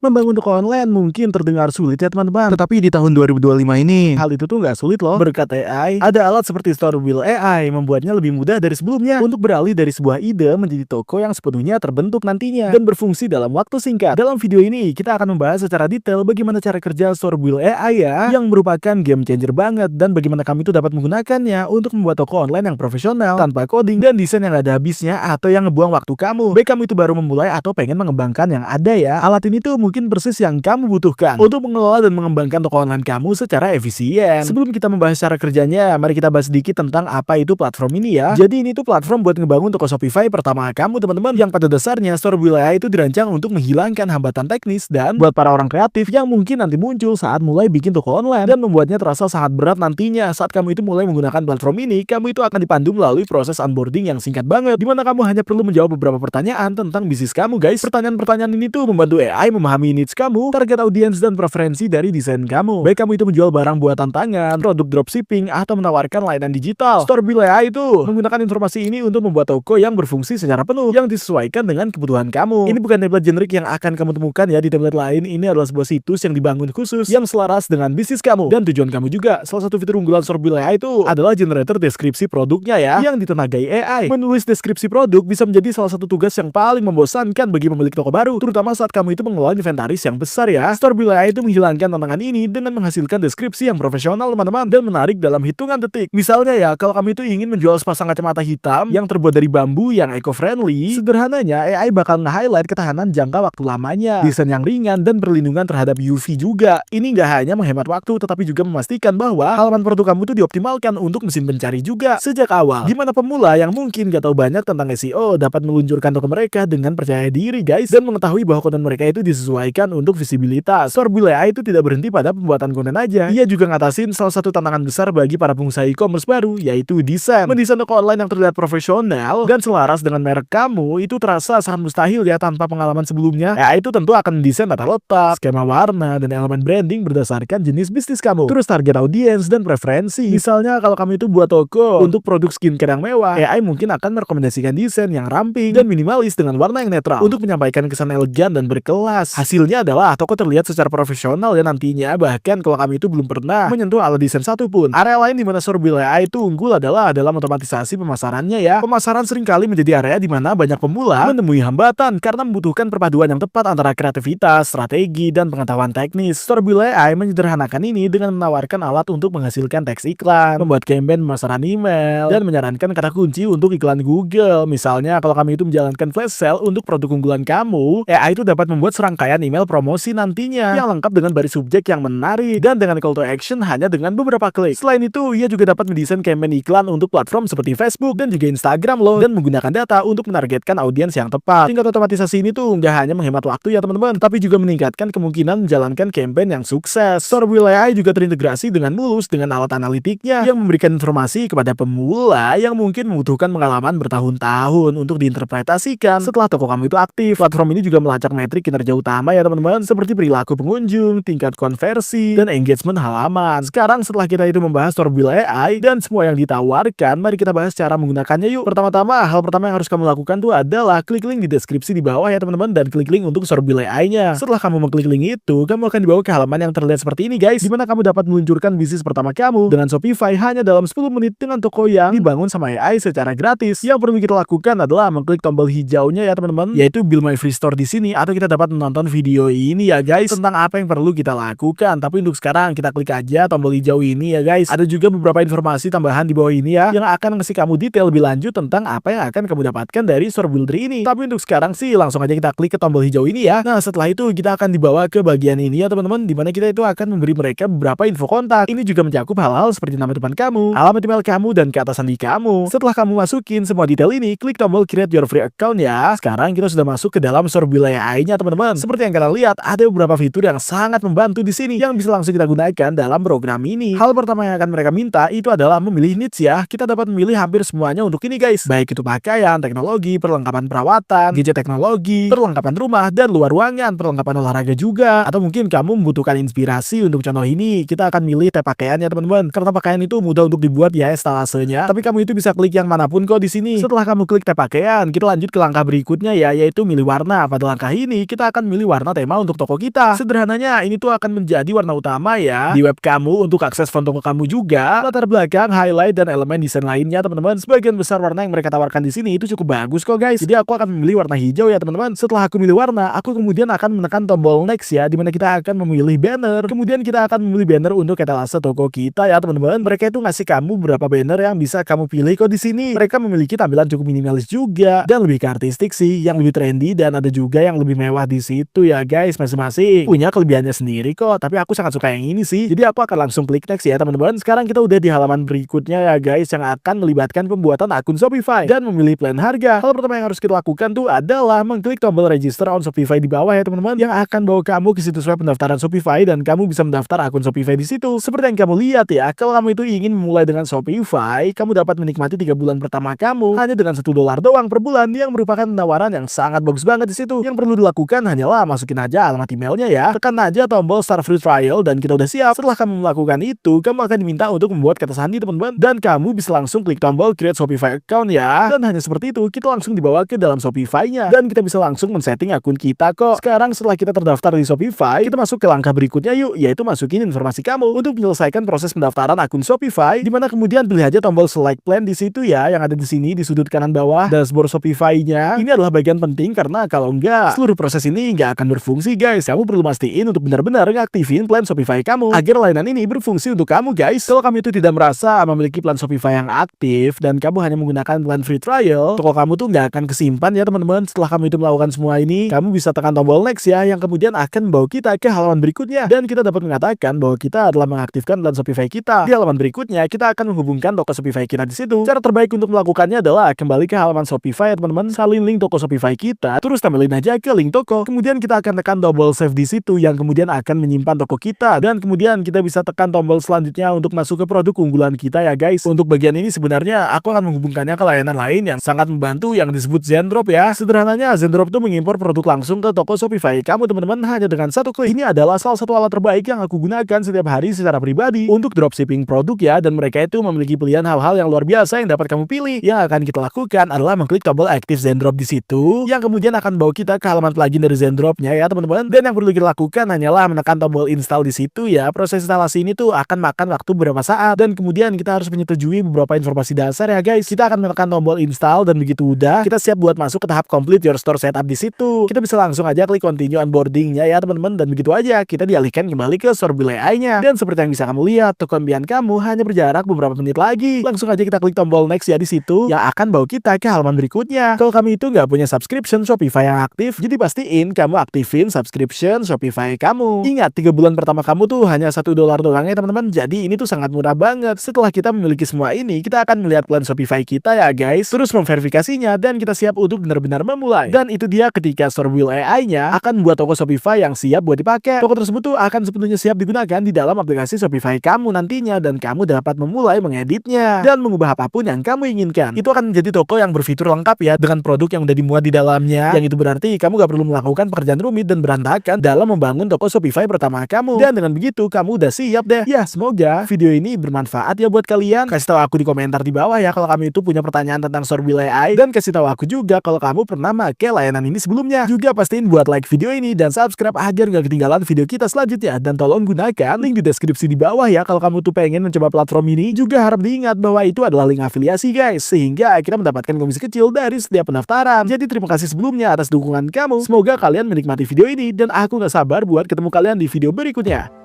Membangun toko online mungkin terdengar sulit ya teman-teman. Tetapi di tahun 2025 ini, hal itu tuh nggak sulit loh. Berkat AI, ada alat seperti Storybuild AI membuatnya lebih mudah dari sebelumnya untuk beralih dari sebuah ide menjadi toko yang sepenuhnya terbentuk nantinya dan berfungsi dalam waktu singkat. Dalam video ini, kita akan membahas secara detail bagaimana cara kerja Storybuild AI ya, yang merupakan game changer banget dan bagaimana kami itu dapat menggunakannya untuk membuat toko online yang profesional tanpa coding dan desain yang ada habisnya atau yang ngebuang waktu kamu. Baik kamu itu baru memulai atau pengen mengembangkan yang ada ya, alat ini tuh mungkin persis yang kamu butuhkan untuk mengelola dan mengembangkan toko online kamu secara efisien. Sebelum kita membahas cara kerjanya, mari kita bahas sedikit tentang apa itu platform ini ya. Jadi ini tuh platform buat ngebangun toko Shopify pertama kamu teman-teman, yang pada dasarnya Storybuild AI itu dirancang untuk menghilangkan hambatan teknis dan buat para orang kreatif yang mungkin nanti muncul saat mulai bikin toko online dan membuatnya terasa sangat berat nantinya saat kamu itu mulai menggunakan platform ini. Kamu itu akan dipandu melalui proses onboarding yang singkat banget, dimana kamu hanya perlu menjawab beberapa pertanyaan tentang bisnis kamu guys. Pertanyaan-pertanyaan ini tuh membantu AI memahami needs kamu, target audiens dan preferensi dari desain kamu. Baik kamu itu menjual barang buatan tangan, produk dropshipping, atau menawarkan layanan digital, Storybuild AI itu menggunakan informasi ini untuk membuat toko yang berfungsi secara penuh, yang disesuaikan dengan kebutuhan kamu. Ini bukan template generik yang akan kamu temukan ya di template lain. Ini adalah sebuah situs yang dibangun khusus yang selaras dengan bisnis kamu dan tujuan kamu juga. Salah satu fitur unggulan Storybuild AI itu adalah generator deskripsi produknya ya, yang ditenagai AI. Menulis deskripsi produk bisa menjadi salah satu tugas yang paling membosankan bagi pemilik toko baru, terutama saat kamu itu mengelola inventaris yang besar ya. Storybuild AI itu menghilangkan tantangan ini dengan menghasilkan deskripsi yang profesional teman-teman dan menarik dalam hitungan detik. Misalnya ya, kalau kamu itu ingin menjual sepasang kacamata hitam yang terbuat dari bambu yang eco-friendly, sederhananya AI bakal nge-highlight ketahanan jangka waktu lamanya, desain yang ringan, dan perlindungan terhadap UV juga. Ini nggak hanya menghemat waktu, tetapi juga memastikan bahwa halaman produk kamu itu dioptimalkan untuk mesin pencari juga sejak awal. Gimana pemula yang mungkin gak tahu banyak tentang SEO dapat meluncurkan toko mereka dengan percaya diri guys, dan mengetahui bahwa konten mereka itu disesuaikan untuk visibilitas. Storybuild AI itu tidak berhenti pada pembuatan konten aja, ia juga ngatasin salah satu tantangan besar bagi para pengusaha e-commerce baru, yaitu desain. Mendesain toko online yang terlihat profesional dan selaras dengan merek kamu itu terasa sangat mustahil ya tanpa pengalaman sebelumnya. AI itu tentu akan mendesain tata letak, skema warna, dan elemen branding berdasarkan jenis bisnis kamu, terus target audiens dan preferensi. Misalnya kalau kamu itu buat toko untuk produk skincare yang mewah, AI mungkin akan merekomendasikan desain yang ramping dan minimalis dengan warna yang netral untuk menyampaikan kesan elegan dan berkelas. Hasilnya adalah toko terlihat secara profesional ya nantinya, bahkan kalau kami itu belum pernah menyentuh alat desain satupun. Area lain di mana Storybuild AI itu unggul adalah dalam otomatisasi pemasarannya ya. Pemasaran seringkali menjadi area di mana banyak pemula menemui hambatan karena membutuhkan perpaduan yang tepat antara kreativitas, strategi, dan pengetahuan teknis. Storybuild AI menyederhanakan ini dengan menawarkan alat untuk menghasilkan teks iklan, membuat campaign pemasaran email, dan menyarankan kata kunci untuk iklan Google. Misalnya kalau kami itu menjalankan flash sale untuk produk unggulan kamu, AI itu dapat membuat serangkaian email promosi nantinya yang lengkap dengan baris subjek yang menarik dan dengan call to action hanya dengan beberapa klik. Selain itu, ia juga dapat mendesain campaign iklan untuk platform seperti Facebook dan juga Instagram loh, dan menggunakan data untuk menargetkan audiens yang tepat. Tingkat otomatisasi ini tuh nggak hanya menghemat waktu ya teman-teman, tapi juga meningkatkan kemungkinan menjalankan campaign yang sukses. Storybuild AI juga terintegrasi dengan mulus dengan alat analitiknya yang memberikan informasi kepada pemula yang mungkin membutuhkan pengalaman bertahun-tahun untuk diinterpretasikan setelah toko kamu itu aktif. Platform ini juga melacak metrik kinerja utama ya teman-teman, seperti perilaku pengunjung, tingkat konversi, dan engagement halaman. Sekarang setelah kita itu membahas Storybuild AI dan semua yang ditawarkan, mari kita bahas cara menggunakannya yuk. Pertama-tama, hal pertama yang harus kamu lakukan tuh adalah klik link di deskripsi di bawah ya teman-teman, dan klik link untuk Storybuild AI-nya. Setelah kamu mengklik link itu, kamu akan dibawa ke halaman yang terlihat seperti ini guys, dimana kamu dapat meluncurkan bisnis pertama kamu dengan Shopify hanya dalam 10 menit dengan toko yang dibangun sama AI secara gratis. Yang perlu kita lakukan adalah mengklik tombol hijaunya ya teman-teman, yaitu Build My Free Store di sini, atau kita dapat menonton video ini ya guys tentang apa yang perlu kita lakukan. Tapi untuk sekarang kita klik aja tombol hijau ini ya guys. Ada juga beberapa informasi tambahan di bawah ini ya, yang akan ngasih kamu detail lebih lanjut tentang apa yang akan kamu dapatkan dari Storybuild ini. Tapi untuk sekarang sih langsung aja kita klik ke tombol hijau ini ya. Nah setelah itu kita akan dibawa ke bagian ini ya teman-teman, dimana kita itu akan memberi mereka beberapa info kontak. Ini juga mencakup hal-hal seperti nama depan kamu, alamat email kamu, dan keatasan di kamu. Setelah kamu masukin semua detail ini, klik tombol create your free account ya. Sekarang kita sudah masuk ke dalam Storybuild AI-nya teman-teman. Seperti yang kalian lihat, ada beberapa fitur yang sangat membantu di sini yang bisa langsung kita gunakan dalam program ini. Hal pertama yang akan mereka minta itu adalah memilih needs ya. Kita dapat memilih hampir semuanya untuk ini guys, baik itu pakaian, teknologi, perlengkapan perawatan, gadget teknologi, perlengkapan rumah dan luar ruangan, perlengkapan olahraga juga. Atau mungkin kamu membutuhkan inspirasi untuk contoh ini, kita akan milih tab pakaiannya teman-teman, karena pakaian itu mudah untuk dibuat ya estalasenya. Tapi kamu itu bisa klik yang manapun kok di sini. Setelah kamu klik tab pakaian, kita lanjut ke langkah berikutnya ya, yaitu milih warna. Pada langkah ini kita akan milih warna tema untuk toko kita. Sederhananya ini tuh akan menjadi warna utama ya di web kamu untuk akses font toko kamu juga. Latar belakang, highlight dan elemen desain lainnya teman-teman. Sebagian besar warna yang mereka tawarkan di sini itu cukup bagus kok guys. Jadi aku akan memilih warna hijau ya teman-teman. Setelah aku milih warna, aku kemudian akan menekan tombol next ya, dimana kita akan memilih banner. Kemudian kita akan memilih banner untuk etalase toko kita ya teman-teman. Mereka itu ngasih kamu beberapa banner yang bisa kamu pilih kok di sini. Mereka memiliki tampilan cukup minimalis juga dan lebih ke artistik sih, yang lebih trendy dan ada juga yang lebih mewah di situ ya guys. Masing-masing punya kelebihannya sendiri kok, tapi aku sangat suka yang ini sih. Jadi aku akan langsung klik next ya teman-teman. Sekarang kita udah di halaman berikutnya ya guys, yang akan melibatkan pembuatan akun Shopify dan memilih plan harga. Hal pertama yang harus kita lakukan tuh adalah mengklik tombol register on Shopify di bawah ya teman-teman, yang akan bawa kamu ke situs web pendaftaran Shopify dan kamu bisa mendaftar akun Shopify di situ. Seperti yang kamu lihat ya, kalau kamu itu ingin memulai dengan Shopify, kamu dapat menikmati 3 bulan pertama kamu hanya dengan $1 doang per bulan, yang merupakan penawaran yang sangat bagus banget di situ. Yang perlu dilakukan hanyalah masukin aja alamat emailnya ya, tekan aja tombol start free trial dan kita udah siap. Setelah kamu melakukan itu, kamu akan diminta untuk membuat kata sandi teman-teman, dan kamu bisa langsung klik tombol create Shopify account ya. Dan hanya seperti itu, kita langsung dibawa ke dalam Shopify-nya dan kita bisa langsung men-setting akun kita kok. Sekarang setelah kita terdaftar di Shopify, kita masuk ke langkah berikutnya yuk, yaitu masukin informasi kamu untuk menyelesaikan proses pendaftaran akun Shopify, dimana kemudian pilih aja tombol select plan di situ ya, yang ada di sini di sudut kanan bawah dashboard Shopify-nya. Ini adalah bagian penting karena kalau enggak, seluruh proses ini enggak akan berfungsi guys. Kamu perlu mastiin untuk benar-benar ngaktifin plan Shopify kamu agar layanan ini berfungsi untuk kamu guys. Kalau kamu itu tidak merasa memiliki plan Shopify yang aktif dan kamu hanya menggunakan plan free trial, toko kamu tuh nggak akan kesimpan ya teman-teman. Setelah kamu itu melakukan semua ini, kamu bisa tekan tombol next ya, yang kemudian akan membawa kita ke halaman berikutnya dan kita dapat mengatakan bahwa kita adalah mengaktifkan plan Shopify kita. Di halaman berikutnya kita akan menghubungkan toko Shopify kita di situ. Cara terbaik untuk melakukannya adalah kembali ke halaman Shopify ya teman-teman, salin link toko Shopify kita, terus tempelin aja ke link toko. Kemudian kita akan tekan tombol save di situ, yang kemudian akan menyimpan toko kita, dan kemudian kita bisa tekan tombol selanjutnya untuk masuk ke produk unggulan kita ya guys. Untuk bagian ini sebenarnya aku akan menghubungkannya ke layanan lain yang sangat membantu yang disebut Zendrop ya. Sederhananya Zendrop itu mengimpor produk langsung ke toko Shopify kamu teman-teman hanya dengan satu klik. Ini adalah salah satu alat terbaik yang aku gunakan setiap hari secara pribadi untuk dropshipping produk ya, dan mereka itu memiliki pilihan hal-hal yang luar biasa yang dapat kamu pilih. Yang akan kita lakukan adalah mengklik tombol aktif Zendrop di situ, yang kemudian akan bawa kita ke halaman plugin dari Zendropnya ya teman-teman. Dan yang perlu kita lakukan hanyalah menekan tombol install di situ ya. Proses instalasi ini tuh akan makan waktu beberapa saat, dan kemudian kita harus menyetujui beberapa informasi dasar ya guys. Kita akan menekan tombol install dan begitu udah, kita siap buat masuk ke tahap complete your store setup di situ. Kita bisa langsung aja klik continue onboardingnya ya teman-teman, dan begitu aja kita dialihkan kembali ke Storebill AI-nya. Dan seperti yang bisa kamu lihat, toko impian kamu hanya berjarak beberapa menit lagi. Langsung aja kita klik tombol next ya di situ, yang akan bawa kita ke halaman berikutnya. Kalau kamu itu nggak punya subscription Shopify yang aktif, jadi pastiin kamu aktifin subscription Shopify kamu. Ingat, 3 bulan pertama kamu tuh hanya $1 doang ya teman-teman. Jadi ini tuh sangat murah banget. Setelah kita memiliki semua ini, kita akan melihat plan Shopify kita ya guys, terus memverifikasinya, dan kita siap untuk benar-benar memulai. Dan itu dia ketika Storebill AI-nya akan membuat toko Shopify yang siap buat dipakai. Toko tersebut tuh akan sepenuhnya siap digunakan di dalam aplikasi Shopify kamu nantinya, dan kamu dapat memulai mengeditnya dan mengubah apapun yang kamu inginkan. Itu akan menjadi toko yang berfitur lengkap ya, dengan produk yang udah dimuat di dalamnya. Yang itu berarti kamu gak perlu melakukan pekerjaan rumit dan berantakan dalam membangun toko Shopify pertama kamu. Dan dengan begitu kamu udah siap deh. Ya, semoga video ini bermanfaat ya buat kalian. Kasih tahu aku di komentar di bawah ya kalau kamu itu punya pertanyaan tentang Storebill AI, dan kasih tahu aku juga kalau kamu pernah pakai layanan ini sebelumnya. Juga pastiin buat like video ini dan subscribe agar gak ketinggalan video kita selanjutnya, dan tolong gunakan link di deskripsi di bawah ya kalau kamu tuh pengen mencoba platform ini. Juga harap diingat bahwa itu adalah link afiliasi guys, sehingga kita mendapatkan komisi kecil dari setiap pendaftaran. Jadi terima kasih sebelumnya atas dukungan kamu. Semoga kalian menikmati video ini, dan aku gak sabar buat ketemu kalian di video berikutnya.